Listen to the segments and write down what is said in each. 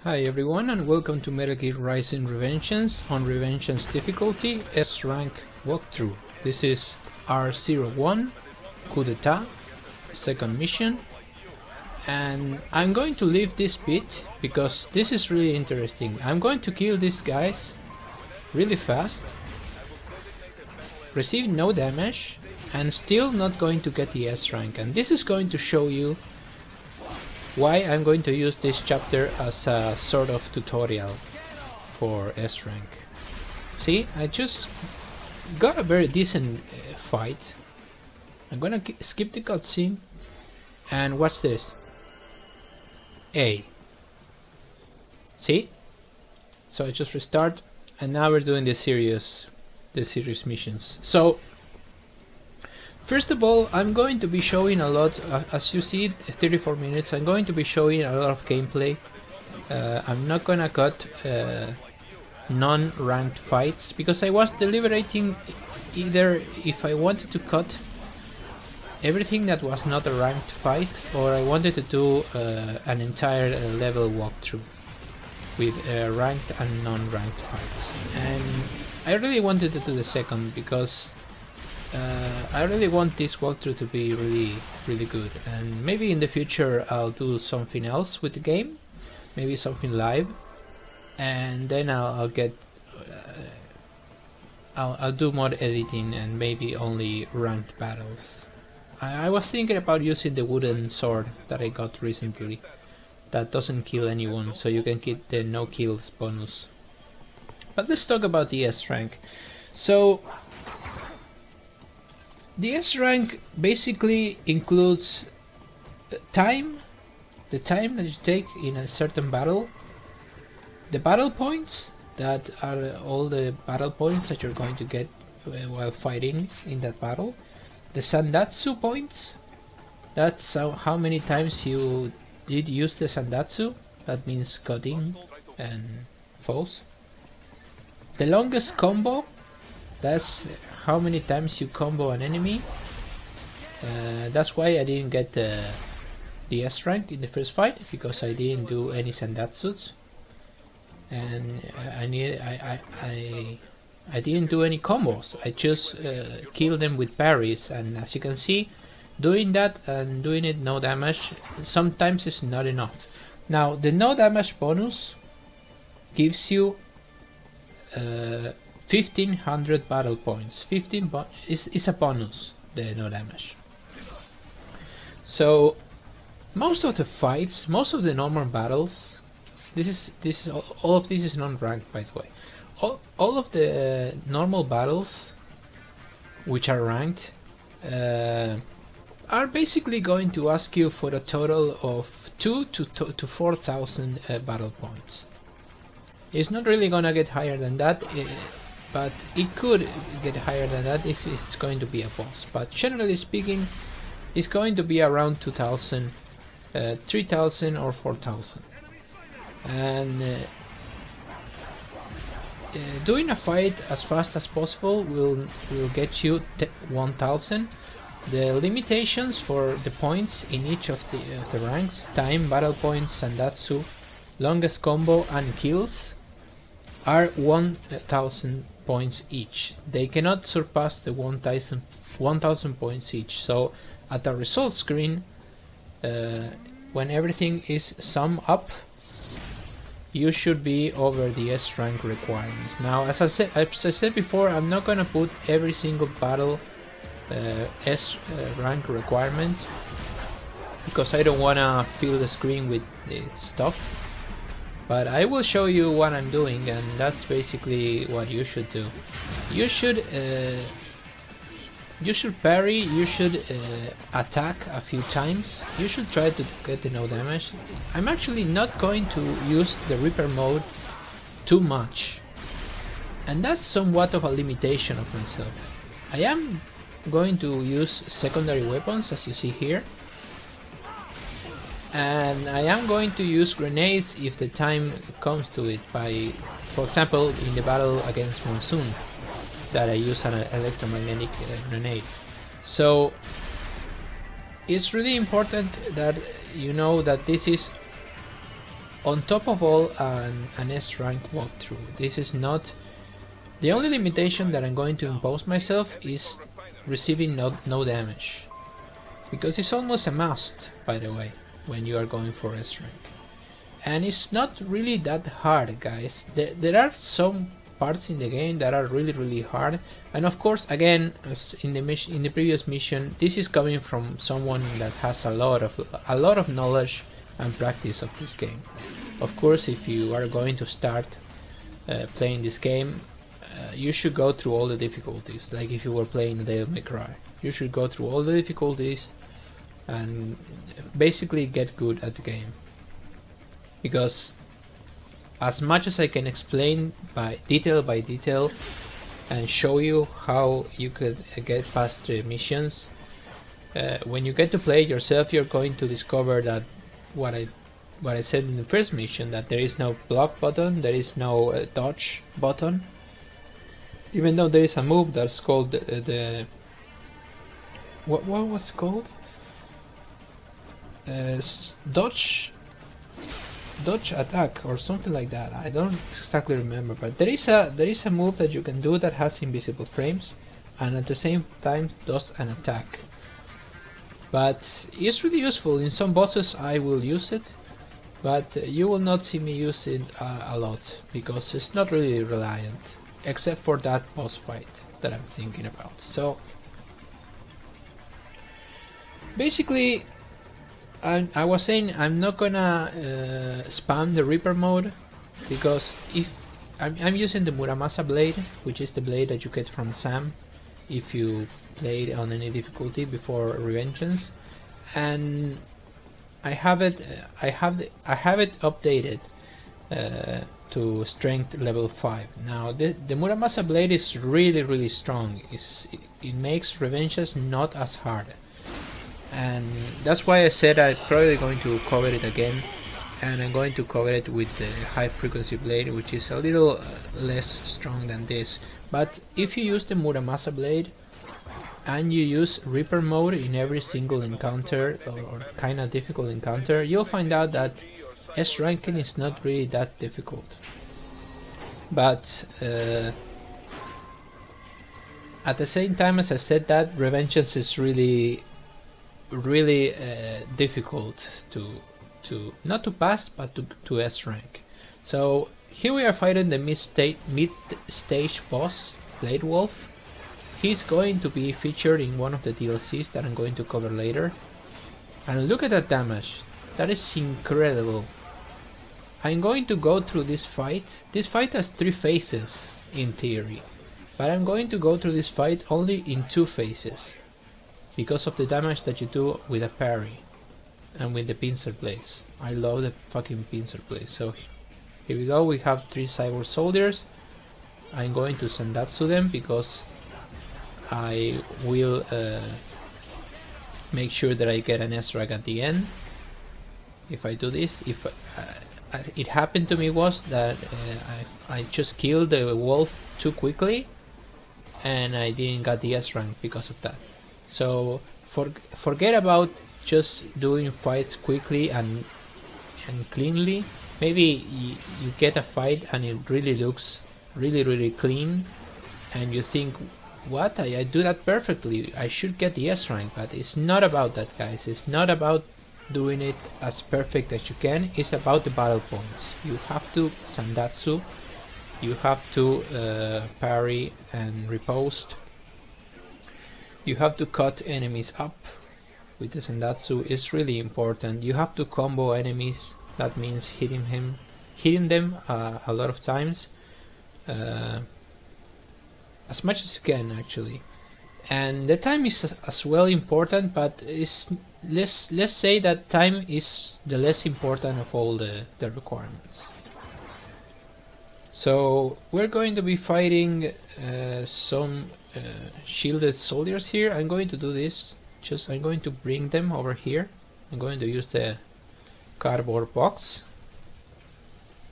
Hi everyone and welcome to Metal Gear Rising Revengeance on Revengeance difficulty S rank walkthrough. This is R-01 Coup d'etat, second mission, and I'm going to leave this bit because this is really interesting. I'm going to kill these guys really fast, receive no damage, and still not going to get the S rank, and this is going to show you why I'm going to use this chapter as a sort of tutorial for S rank. See, I just got a very decent fight. I'm gonna skip the cutscene and watch this. A. See? So I just restart and now we're doing the serious missions. So first of all, I'm going to be showing a lot, as you see, 34 minutes, I'm going to be showing a lot of gameplay. I'm not gonna cut non-ranked fights, because I was deliberating either if I wanted to cut everything that was not a ranked fight, or I wanted to do an entire level walkthrough with ranked and non-ranked fights. And I really wanted to do the second, because I really want this walkthrough to be really good, and maybe in the future I'll do something else with the game, maybe something live, and then I'll get I'll do more editing and maybe only ranked battles. I was thinking about using the wooden sword that I got recently that doesn't kill anyone, so you can get the no kills bonus. But let's talk about the S rank. So the S rank basically includes time, the time that you take in a certain battle, the battle points, that are all the battle points that you're going to get while fighting in that battle, the Zandatsu points, that's how many times you did use the Zandatsu, that means cutting and foes, the longest combo, that's how many times you combo an enemy. That's why I didn't get the S rank in the first fight, because I didn't do any Zandatsus, and I didn't do any combos. I just killed them with parries, and as you can see, doing that and doing it no damage sometimes is not enough. Now the no damage bonus gives you 1500 battle points. 15 is a bonus, the no damage. So most of the fights, most of the normal battles, all of this is non-ranked, by the way. All of the normal battles which are ranked are basically going to ask you for a total of 2,000 to 4,000 battle points. It's not really gonna get higher than that, but it could get higher than that if it's going to be a boss. But generally speaking, it's going to be around 2,000, 3,000 or 4,000. And doing a fight as fast as possible will get you 1,000. The limitations for the points in each of the ranks, time, battle points, Zandatsu, longest combo and kills, are 1,000 points each. They cannot surpass the 1,000 points each. So at the result screen, when everything is summed up, you should be over the S rank requirements. Now, as I said before, I'm not gonna put every single battle S rank requirement, because I don't wanna fill the screen with the stuff. But I will show you what I'm doing, and that's basically what you should do. You should parry, you should attack a few times, you should try to get the no damage. I'm actually not going to use the Reaper mode too much, and that's somewhat of a limitation of myself. I am going to use secondary weapons, as you see here, and I am going to use grenades if the time comes to it, by, for example, in the battle against Monsoon, that I use an electromagnetic grenade. So it's really important that you know that this is on top of all, an S rank walkthrough. This is not the only limitation that I'm going to impose myself, is receiving no damage, because it's almost a must, by the way, when you are going for S rank. And it's not really that hard, guys. There are some parts in the game that are really hard, and of course, again, as in the previous mission, this is coming from someone that has a lot of knowledge and practice of this game. Of course, if you are going to start playing this game, you should go through all the difficulties, like if you were playing Devil May Cry. You should go through all the difficulties and basically get good at the game, because as much as I can explain by detail and show you how you could get past the missions, when you get to play it yourself, you're going to discover that what I said in the first mission, that there is no block button, there is no dodge button, even though there is a move that's called what was it called? Dodge attack or something like that. I don't exactly remember, but there is a move that you can do that has invisible frames and at the same time does an attack. But it's really useful. In some bosses I will use it, but you will not see me use it a lot, because it's not really reliant, except for that boss fight that I'm thinking about. So basically, I was saying I'm not gonna spam the Reaper mode, because if I'm using the Muramasa blade, which is the blade that you get from Sam if you played on any difficulty before Revengeance, and I have it updated to strength level 5. Now the Muramasa blade is really strong. It makes Revengeance not as hard. And that's why I said I'm probably going to cover it again, and I'm going to cover it with the high frequency blade, which is a little less strong than this. But if you use the Muramasa blade and you use Reaper mode in every single encounter or kind of difficult encounter, you'll find out that S ranking is not really that difficult. But at the same time, as I said, that Revengeance is really difficult to not to pass, but to S rank. So here we are fighting the mid-stage boss, Blade Wolf. He's going to be featured in one of the DLCs that I'm going to cover later. And look at that damage. That is incredible. I'm going to go through this fight. This fight has 3 phases in theory, but I'm going to go through this fight only in 2 phases, because of the damage that you do with a parry and with the pincer blades. I love the fucking pincer blades. So here we go, we have 3 cyber soldiers. I'm going to Zandatsu them, because I will make sure that I get an S-Rag at the end. If I do this, if it happened to me was that I just killed the wolf too quickly and I didn't get the S-Rank because of that. So forget about just doing fights quickly and cleanly. Maybe you get a fight and it really looks really clean, and you think, what, I do that perfectly, I should get the S rank. But it's not about that, guys. It's not about doing it as perfect as you can. It's about the battle points. You have to Zandatsu, you have to parry and riposte. You have to cut enemies up with the Zandatsu. It's really important. You have to combo enemies. That means hitting them a lot of times, as much as you can, actually. And the time is as well important, but let's say that time is the less important of all the requirements. So we're going to be fighting some shielded soldiers here. I'm going to do this. I'm going to bring them over here. I'm going to use the cardboard box,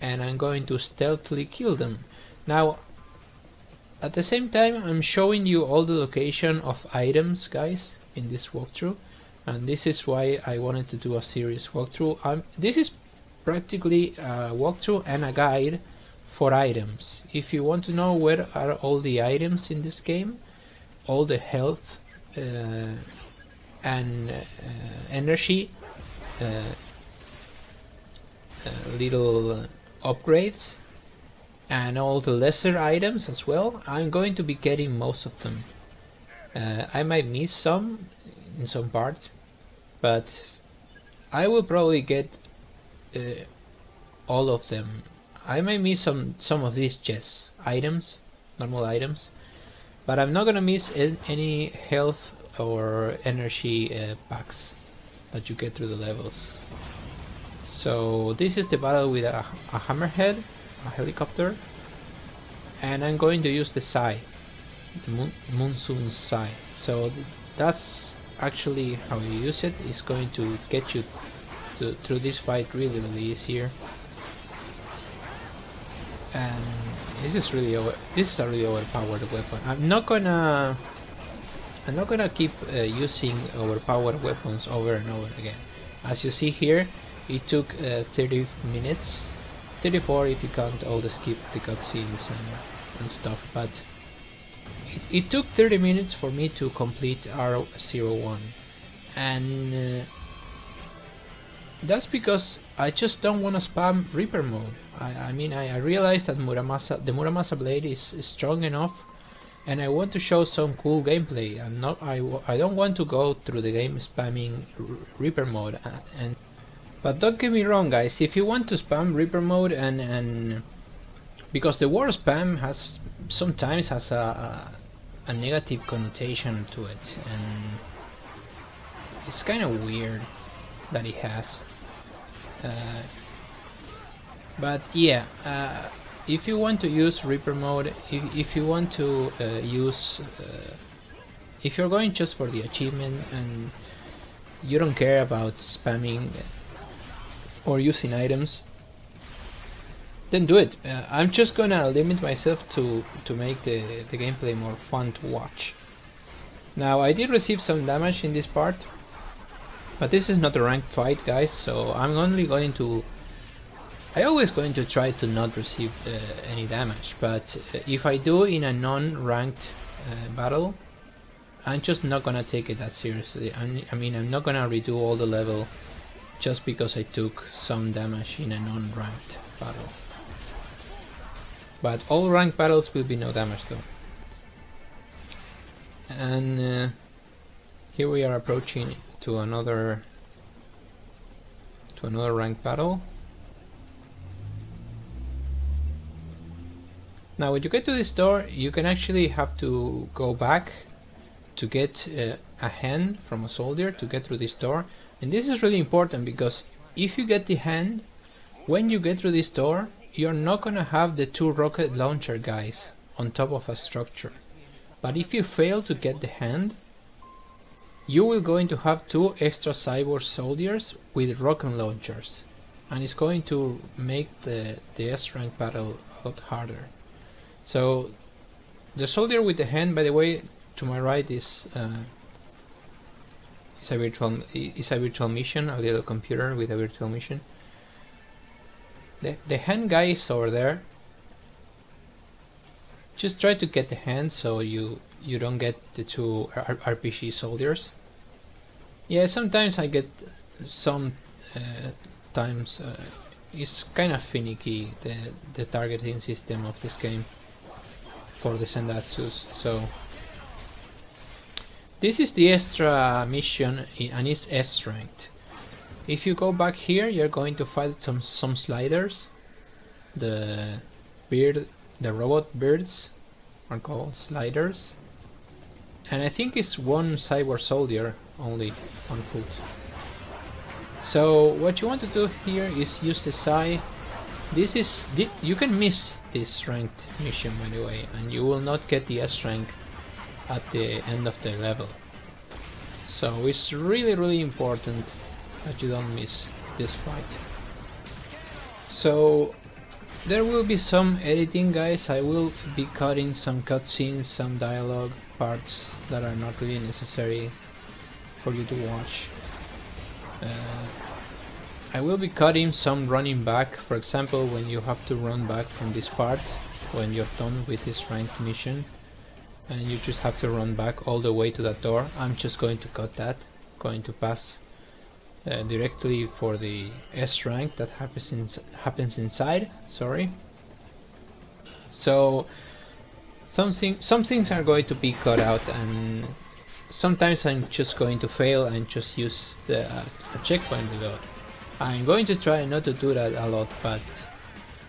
and I'm going to stealthily kill them. Now, at the same time, I'm showing you all the location of items, guys, in this walkthrough, and this is why I wanted to do a serious walkthrough. This is practically a walkthrough and a guide for items. If you want to know where are all the items in this game, all the health and energy little upgrades and all the lesser items as well, I'm going to be getting most of them. I might miss some in some parts, but I will probably get all of them. I might miss some of these chests items, normal items, but I'm not gonna miss any health or energy packs that you get through the levels. So this is the battle with a hammerhead, a helicopter, and I'm going to use the Sai, the monsoon Sai. So that's actually how you use it. It's going to get you through this fight really easier. And this is a really overpowered weapon. I'm not gonna keep using overpowered weapons over and over again. As you see here, it took 30 minutes, 34 if you count all the cutscenes and stuff, but it took 30 minutes for me to complete R-01, and that's because I just don't want to spam Reaper mode. I mean, I realized that the Muramasa blade is strong enough, and I want to show some cool gameplay. I don't want to go through the game spamming Reaper mode. But don't get me wrong, guys. If you want to spam Reaper mode and because the word spam sometimes has a negative connotation to it, and it's kind of weird that it has. But yeah, if you want to use Reaper mode, if you want to if you're going just for the achievement and you don't care about spamming or using items, then do it. I'm just gonna limit myself to make the gameplay more fun to watch. Now, I did receive some damage in this part, but this is not a ranked fight, guys, so I'm only going to... I always going to try to not receive any damage, but if I do in a non-ranked battle, I'm just not gonna take it that seriously. I mean, I'm not gonna redo all the level just because I took some damage in a non-ranked battle. But all ranked battles will be no damage though. And here we are approaching to another ranked battle. Now when you get to this door, you can actually have to go back to get a hand from a soldier to get through this door. And this is really important because if you get the hand, when you get through this door, you're not gonna have the 2 rocket launcher guys on top of a structure. But if you fail to get the hand, you will going to have 2 extra cyborg soldiers with rocket launchers, and it's going to make the S rank battle a lot harder. So the soldier with the hand, by the way, to my right is a virtual mission, a little computer with a virtual mission. The hand guy is over there. Just try to get the hand so you don't get the 2 RPG soldiers. Yeah, sometimes I get times it's kind of finicky, the targeting system of this game for the Zandatsus. So this is the extra mission and it's S ranked. If you go back here, you're going to fight some sliders. The robot birds are called sliders, and I think it's 1 cyber soldier only on foot. So what you want to do here is use the Sai. You can miss this ranked mission, by the way, and you will not get the S rank at the end of the level. So it's really important that you don't miss this fight. So there will be some editing, guys. I will be cutting some cutscenes, some dialogue parts that are not really necessary for you to watch. I will be cutting some running back. For example, when you have to run back from this part, when you're done with this ranked mission, and you just have to run back all the way to that door, I'm just going to cut that, going to pass directly for the S rank that happens inside. Sorry. So some things are going to be cut out, and sometimes I'm just going to fail and just use a checkpoint reload. I'm going to try not to do that a lot, but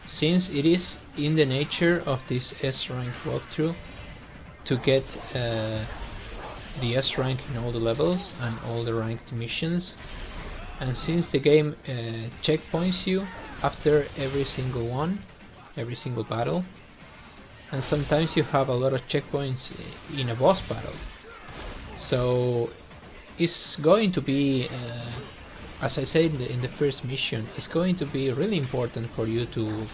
since it is in the nature of this S rank walkthrough to get the S rank in all the levels and all the ranked missions, and since the game checkpoints you after every single one, every single battle, and sometimes you have a lot of checkpoints in a boss battle, so it's going to be as I said in the first mission, it's going to be really important for you to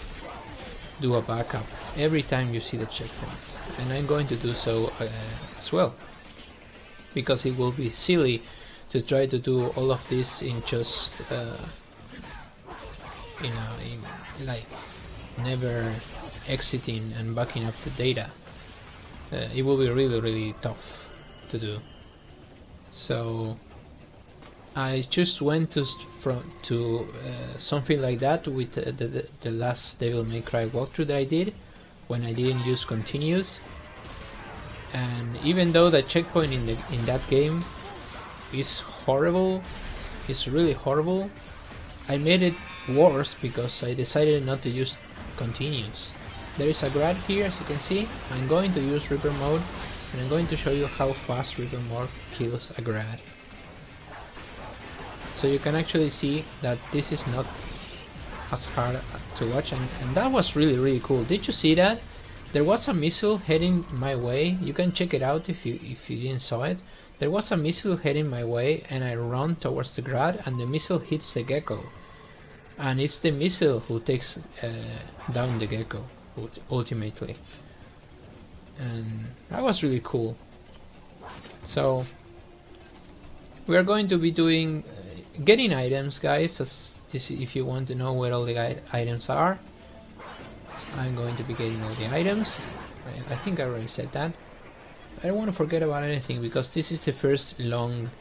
do a backup every time you see the checkpoint, and I'm going to do so as well, because it will be silly to try to do all of this in just you know, in like never exiting and backing up the data. It will be really tough to do. So I just went to something like that with the last Devil May Cry walkthrough that I did, when I didn't use continues. And even though the checkpoint in that game is horrible, it's really horrible, I made it worse because I decided not to use continues. There is a grad here, as you can see. I'm going to use Reaper mode, and I'm going to show you how fast Reaper mode kills a grad. So you can actually see that this is not as hard to watch, and that was really cool. Did you see that? There was a missile heading my way. You can check it out if you didn't saw it. There was a missile heading my way, and I run towards the grad, and the missile hits the gecko, and it's the missile who takes down the gecko ultimately, and that was really cool. So we are going to be doing getting items, guys. If you want to know where all the items are, I'm going to be getting all the items. I think I already said that. I don't want to forget about anything, because this is the first long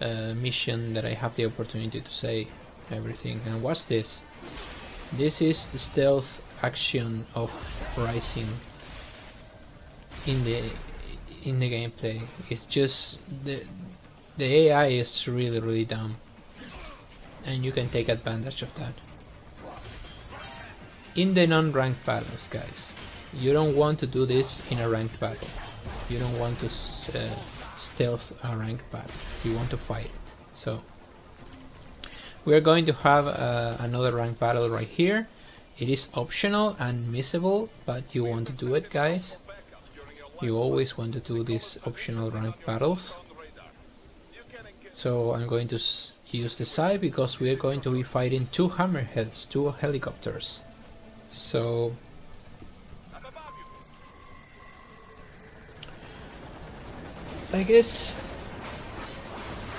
mission that I have the opportunity to say everything. And watch this. This is the stealth action of Rising in the gameplay. It's just the AI is really dumb, and you can take advantage of that. In the non-ranked battles, guys, you don't want to do this in a ranked battle. You don't want to stealth a ranked battle. You want to fight it. So we are going to have another ranked battle right here. It is optional and missable, but you want to do it, guys. You always want to do these optional ranked battles. So I'm going to use the side, because we are going to be fighting two hammerheads, two helicopters. So I guess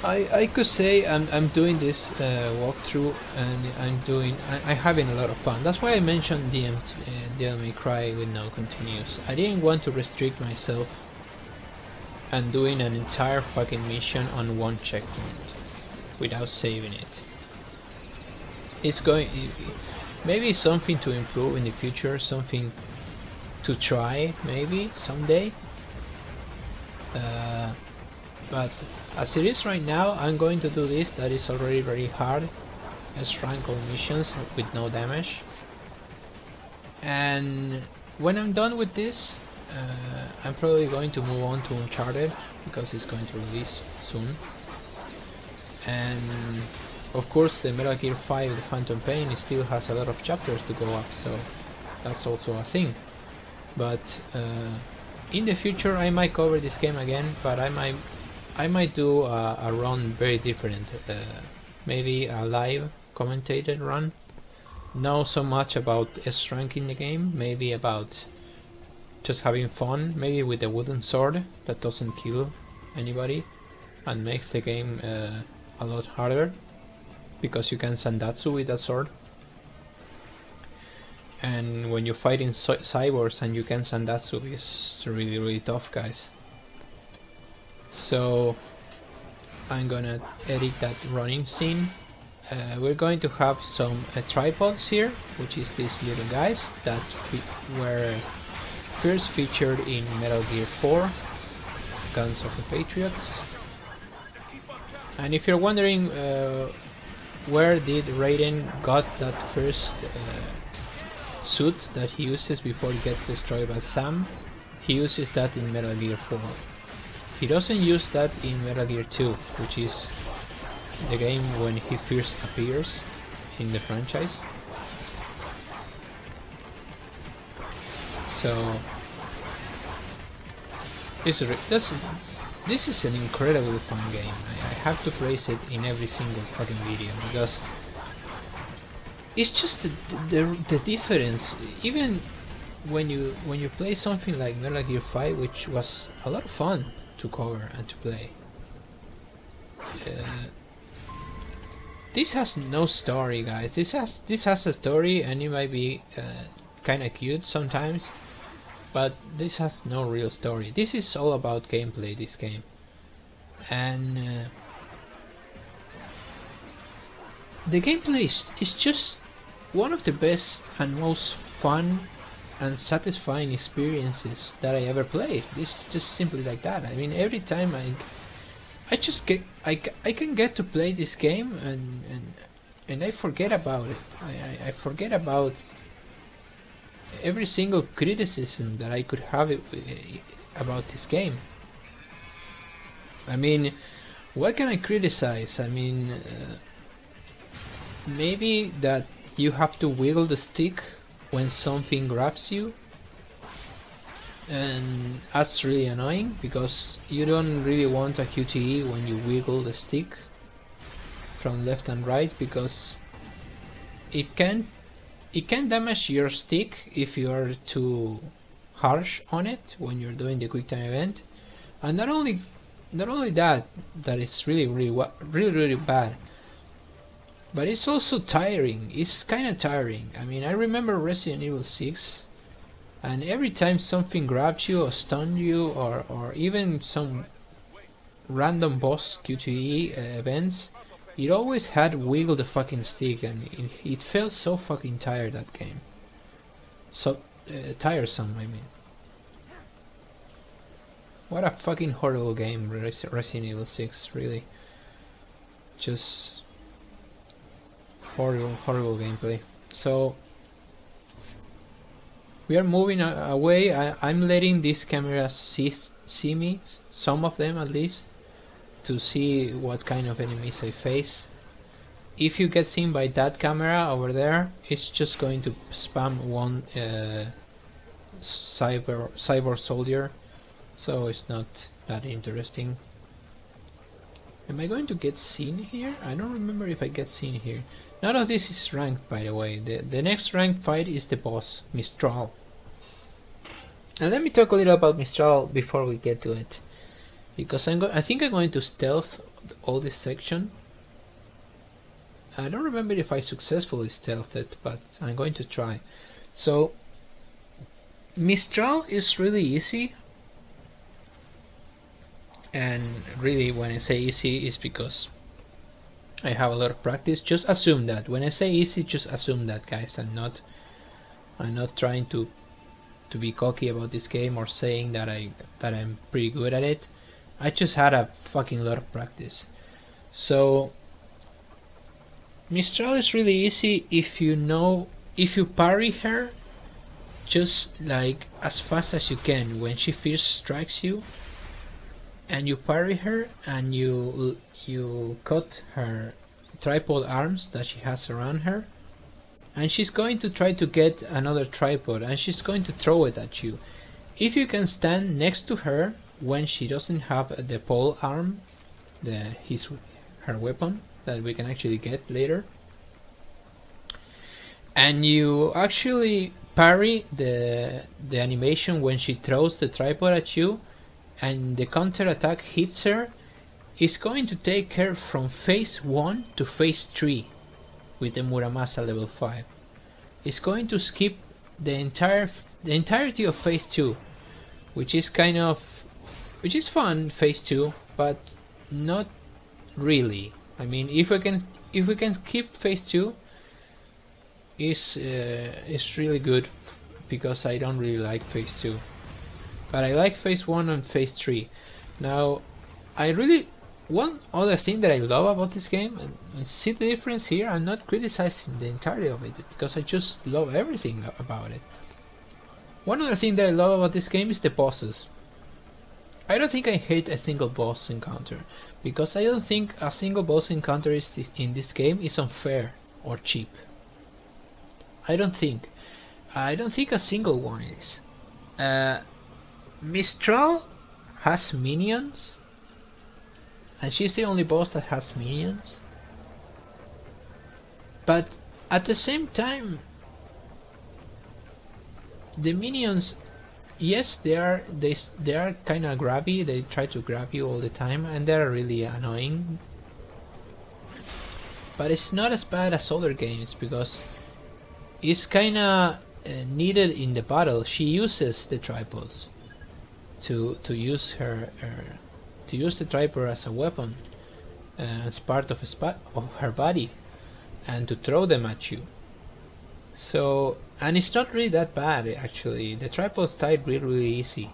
I could say I'm doing this walkthrough, and I'm having a lot of fun. That's why I mentioned Devil May Cry with no continues. I didn't want to restrict myself and doing an entire fucking mission on one checkpoint without saving it. It's going maybe something to improve in the future, something to try maybe someday. But as it is right now, I'm going to do this. That is already very hard. Let's rank all missions with no damage. And when I'm done with this, I'm probably going to move on to Uncharted, because it's going to release soon. And of course the Metal Gear 5 The Phantom Pain still has a lot of chapters to go up, so that's also a thing. But in the future I might cover this game again, but I might do a run very different, maybe a live commentated run. Not so much about S rank in the game, maybe about just having fun, maybe with a wooden sword that doesn't kill anybody and makes the game a lot harder, because you can Zandatsu with that sword. And when you're fighting cyborgs and you can Zandatsu, it's really tough, guys. So I'm gonna edit that running scene. We're going to have some tripods here, which is these little guys that were first featured in Metal Gear 4, Guns of the Patriots. And if you're wondering where did Raiden got that first suit that he uses before he gets destroyed by Sam, he uses that in Metal Gear 4. He doesn't use that in Metal Gear 2, which is the game when he first appears in the franchise. So this is an incredibly fun game. I have to praise it in every single fucking video because it's just the difference. Even when you play something like Metal Gear 5, which was a lot of fun to cover and to play. This has no story, guys. This has a story, and it might be kind of cute sometimes, but this has no real story. This is all about gameplay, this game, and the gameplay is just one of the best and most fun and satisfying experiences that I ever played. This is just simply like that. I mean, every time I just get I can get to play this game and I forget about it. I forget about every single criticism that I could have about this game. I mean, what can I criticize? I mean, maybe that you have to wiggle the stick when something grabs you, and that's really annoying because you don't really want a QTE when you wiggle the stick from left and right, because it can damage your stick if you are too harsh on it when you're doing the quick time event. And not only that it's really bad, but it's also tiring. It's kind of tiring. I mean, I remember Resident Evil 6, and every time something grabs you or stuns you, or even some random boss QTE events, it always had wiggle the fucking stick, and it felt so fucking tired, that game. So tiresome, I mean. What a fucking horrible game, Resident Evil 6, really. Just horrible gameplay. So we are moving away. I'm letting these cameras see me, some of them at least, to see what kind of enemies I face. If you get seen by that camera over there, it's just going to spam one cyber soldier, so it's not that interesting. Am I going to get seen here? I don't remember if I get seen here. None of this is ranked, by the way. The next ranked fight is the boss, Mistral. And let me talk a little about Mistral before we get to it, because I think I'm going to stealth all this section. I don't remember if I successfully stealthed it, but I'm going to try. So Mistral is really easy, and really when I say easy is because I have a lot of practice. Just assume that when I say easy, just assume that, guys. I'm not trying to be cocky about this game or saying that I'm pretty good at it. I just had a fucking lot of practice. So Mistral is really easy if you parry her just like as fast as you can when she first strikes you, and you parry her and you cut her tripod arms that she has around her, and she's going to try to get another tripod and she's going to throw it at you. If you can stand next to her when she doesn't have the pole arm, her weapon that we can actually get later, and you actually parry the animation when she throws the tripod at you, and the counter attack hits her, it's going to take her from phase 1 to phase 3 with the Muramasa level 5. It's going to skip the entirety of phase 2, which is fun, phase 2, but not really. I mean, if we can skip phase 2, it's really good, because I don't really like phase 2, but I like phase 1 and phase 3. Now, one other thing that I love about this game, and see the difference here, I'm not criticizing the entirety of it, because I just love everything about it. One other thing that I love about this game is the bosses. I don't think I hate a single boss encounter, because I don't think a single boss encounter in this game is unfair or cheap. I don't think a single one is. Mistral has minions, and she's the only boss that has minions. But at the same time, the minions, yes, they are kind of grabby. They try to grab you all the time, and they're really annoying. But it's not as bad as other games, because it's kind of needed in the battle. She uses the tripods to use the tripod as a weapon, as part of her body, and to throw them at you. So, and it's not really that bad actually. The tripods die really easy,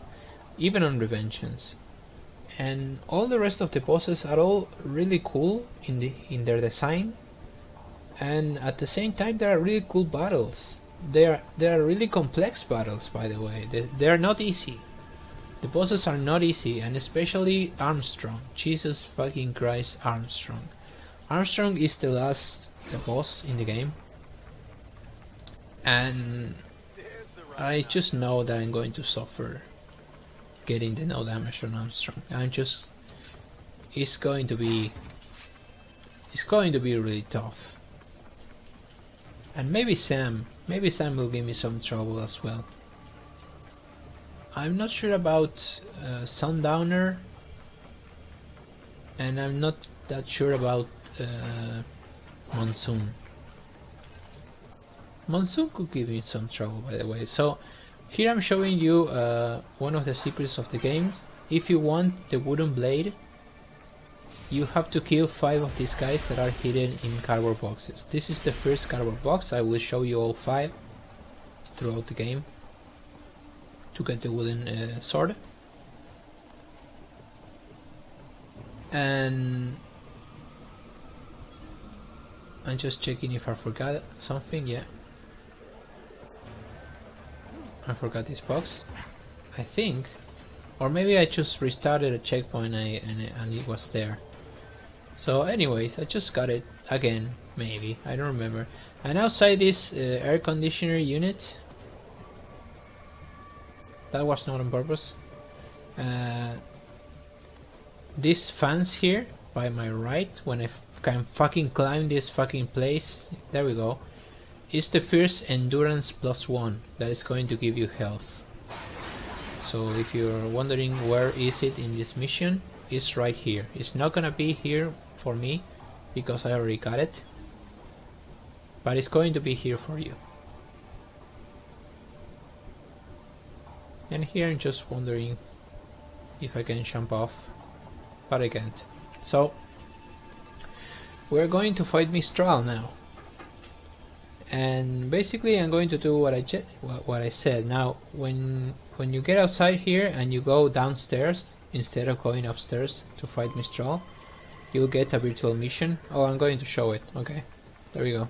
even on Revengeance. And all the rest of the bosses are all really cool in their design, and at the same time they are really cool battles. They are really complex battles, by the way. They are not easy. The bosses are not easy, and especially Armstrong. Jesus fucking Christ, Armstrong. Armstrong is the boss in the game, and I just know that I'm going to suffer getting the no damage on Armstrong. It's going to be really tough. And maybe Sam will give me some trouble as well. I'm not sure about Sundowner, and I'm not that sure about Monsoon. Monsoon could give me some trouble, by the way. So here I'm showing you one of the secrets of the game. If you want the wooden blade, you have to kill 5 of these guys that are hidden in cardboard boxes. This is the first cardboard box. I will show you all 5 throughout the game to get the wooden sword. And I'm just checking if I forgot something. Yeah, I forgot this box, I think, or maybe I just restarted a checkpoint and it was there. So anyways, I just got it again, maybe, I don't remember. And outside this air conditioner unit, that was not on purpose, these fans here by my right, when I can fucking climb this fucking place, there we go, is the first endurance +1 that is going to give you health. So if you're wondering where is it in this mission, it's right here. It's not gonna be here for me because I already got it, but it's going to be here for you. And here I'm just wondering if I can jump off, but I can't. So we're going to fight Mistral now, and basically I'm going to do what I said. Now when you get outside here and you go downstairs instead of going upstairs to fight Mistral, you'll get a virtual mission. Oh, I'm going to show it. Okay, there we go.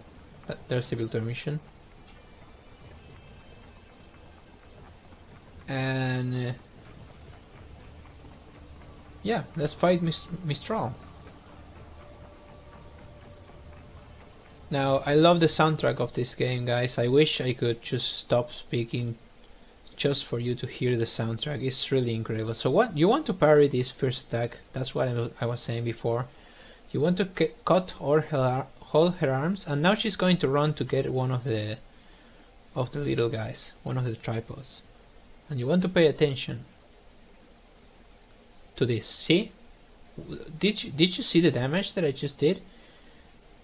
There's the virtual mission. And yeah, let's fight Mistral. Now, I love the soundtrack of this game, guys. I wish I could just stop speaking just for you to hear the soundtrack. It's really incredible. So what you want to parry this first attack, that's what I was saying before. You want to cut all her arms, and now she's going to run to get one of the little guys, one of the tripods. And you want to pay attention to this. See? Did you see the damage that I just did?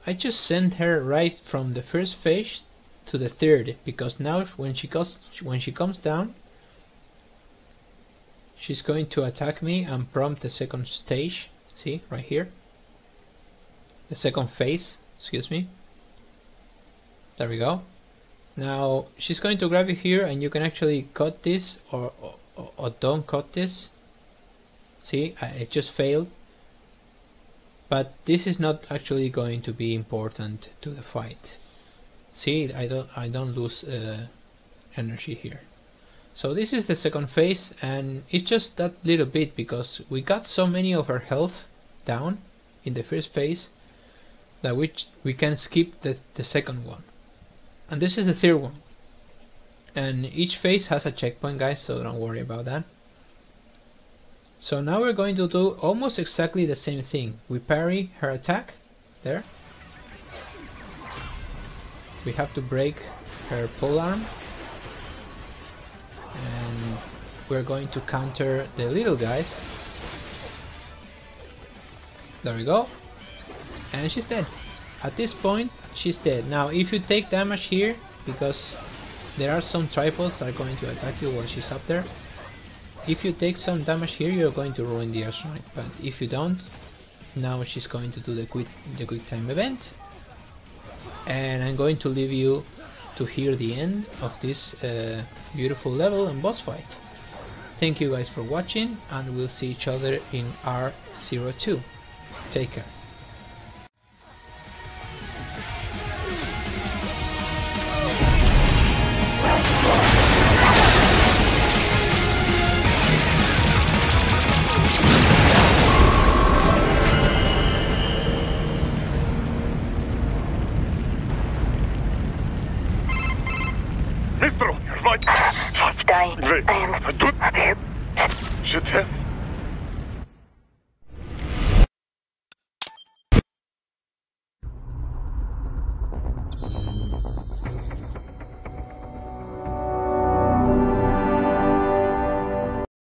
I just sent her right from the first phase to the third, because now when she comes down, she's going to attack me and prompt the second stage. See, right here, the second phase, excuse me. There we go. Now she's going to grab you here, and you can actually cut this or don't cut this. See, it just failed. But this is not actually going to be important to the fight. See, I don't lose energy here. So this is the second phase, and it's just that little bit because we got so many of our health down in the first phase that we can skip the second one. And this is the third one. And each phase has a checkpoint, guys, so don't worry about that. So now we're going to do almost exactly the same thing. We parry her attack, there. We have to break her pole arm. And we're going to counter the little guys. There we go. And she's dead. At this point, she's dead. Now, if you take damage here, because there are some tripods that are going to attack you while she's up there. If you take some damage here, you're going to ruin the airstrike. But if you don't, now she's going to do the quick time event. And I'm going to leave you to hear the end of this beautiful level and boss fight. Thank you guys for watching, and we'll see each other in R-02. Take care. Mistral, right. He's dying. Great. I am... Je t'aime.